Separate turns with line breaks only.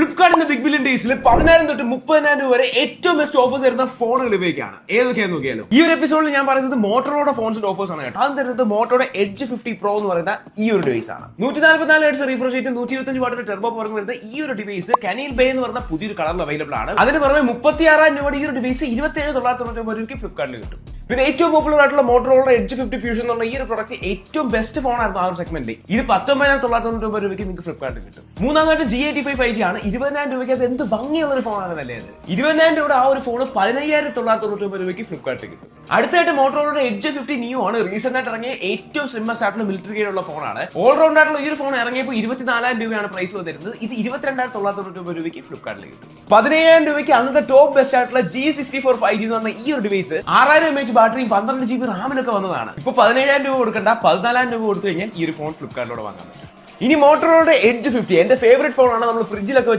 ഫ്ലിപ്കാർട്ടിന്റെ big billion ഡേയ്സിൽ 10,000 തൊട്ട് 30,000 രൂപ വരെ ഏറ്റവും ബെസ്റ്റ് ഓഫേഴ്സ് വരുന്ന ഫോണുകൾ ഇവയ്ക്കാണ്. ഏതൊക്കെയാന്ന് നോക്കിയാലോ. ഈ ഒരു എപ്പിസോഡിൽ ഞാൻ പറയുന്നത് മോട്ടോറോയുടെ ഫോൺസിന്റെ ഓഫേഴ്സ് ആണ് കേട്ടോ. അത് തരുന്നത് മോട്ടോയുടെ എഡ്ജ് 50 പ്രോ എന്ന് പറയുന്ന ഈ ഒരു ഡിവൈസ് ആണ്. 144 ഹെർട്സ് റിഫ്രഷ് റേറ്റ്, 125 വാട്ടിന്റെ ടെർബോ പവർ വരുന്ന ഈ ഒരു ഡിവൈസ് കനീൽ ബേ എന്ന് പറയുന്ന പുതിയൊരു കളറിൽ അവൈലബിൾ ആണ്. അതിന് പുറമെ 36,000 രൂപയുടെ ഈ ഒരു ഡിവൈസ് 27,990 രൂപയ്ക്ക് ഫ്ലിപ്കാർട്ടിൽ കിട്ടും. പിന്നെ ഏറ്റവും പോപ്പുലർ ആയിട്ടുള്ള മോട്ടോറോയുടെ എഡ്ജ് 50 ഫ്യൂഷൻ എന്ന് പറഞ്ഞ ഈ ഒരു പ്രൊഡക്റ്റ് ഏറ്റവും ബെസ്റ്റ് ഫോൺ ആയിരുന്നു ആ ഒരു സെഗ്മെന്റിൽ. ഇത് 19,990 രൂപയ്ക്ക് നിങ്ങൾക്ക് ഫ്ലിപ്കാർട്ടിൽ കിട്ടും. മൂന്നാമതായിട്ട് G85 5G ആണ്. 20,000 രൂപയ്ക്ക് അത് എന്ത് ഭംഗിയുള്ള ഒരു ഫോണാണ് നല്ലത്. 20,000 രൂപയുടെ ആ ഒരു ഫോൺ 15,990 രൂപയ്ക്ക് ഫ്ലിപ്കാർട്ടിൽ കിട്ടും. അടുത്തായിട്ട് മോട്ടോറോയുടെ എഡ്ജ് 50 ന്യൂ ആണ്. റീസെന്റ് ആയിട്ട് ഇറങ്ങിയ ഏറ്റവും സ്ലിമ്മസ്റ്റ് ആയിട്ടുള്ള മിലിറ്ററി ഗ്രേഡുള്ള ഫോണാണ്. ഓൾറൗണ്ട് ആയിട്ടുള്ള ഈ ഒരു ഫോൺ ഇറങ്ങിയപ്പോൾ 24,000 രൂപയാണ് പ്രൈസ് വന്നിരുന്നത്. ഇത് 22,990 രൂപയ്ക്ക് ഫ്ലിപ്കാർട്ടിൽ കിട്ടും. 17,000 രൂപയ്ക്ക് അന്നത്തെ ടോപ്പ് ബെസ്റ്റ് ആയിട്ടുള്ള G64 5G എന്ന് പറഞ്ഞ ഈ ഒരു ഡിവൈസ് 6,000 mAh ബാറ്ററിയും 12 GB റാമിലൊക്കെ വന്നതാണ്. ഇപ്പൊ 17,000 രൂപ കൊടുക്കണ്ട, 14,000 രൂപ കൊടുത്തു കഴിഞ്ഞാൽ ഈ ഒരു ഫോൺ ഫ്ലിപ്കാർട്ടിലൂടെ വാങ്ങാൻ പറ്റും. ഇനി മോട്ടോറോയുടെ എഡ്ജ് 50 എന്റെ ഫേവറേറ്റ് ഫോണാണ്. നമ്മൾ ഫ്രിഡ്ജിലൊക്കെ